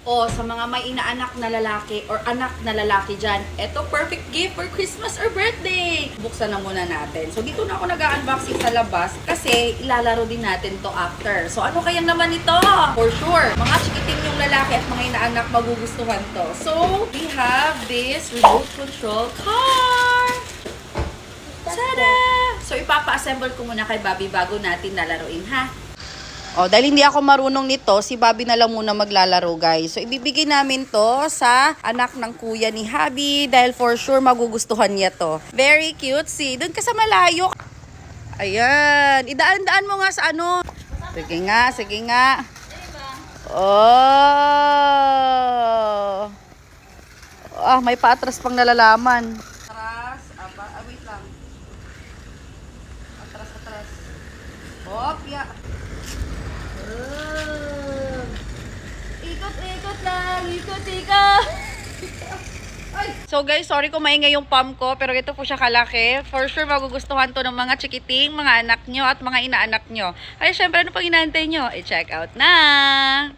O sa mga may inaanak na lalaki or anak na lalaki dyan, eto perfect gift for Christmas or birthday. Buksan na muna natin. So dito na ako nag-unboxing sa labas kasi ilalaro din natin to after. So ano kayang naman ito? For sure, mga chikiting yung lalaki at mga inaanak magugustuhan to. So we have this remote control car. Tada! So ipapa-assemble ko muna kay Bobby bago natin lalaruin ha. Oh, dahil hindi ako marunong nito, si Bobby na lang muna maglalaro, guys. So, ibibigay namin to sa anak ng kuya ni Habi dahil for sure magugustuhan niya to. Very cute, see. Doon ka sa malayo. Ayan. Idaan-daan mo nga sa ano. Sige nga, sige nga. Oh. Ah, may paatras pang nalalaman. Atras. Wait lang. Atras, atras. Hop, ya. Ikot-ikot lang, ikot-ikot. So guys, sorry kung maingay yung palm ko, pero ito po siya kalaki. For sure, magugustuhan to ng mga chikiting, mga anak nyo at mga inaanak nyo. Ay, syempre, ano pang inaantay nyo? I-check out na!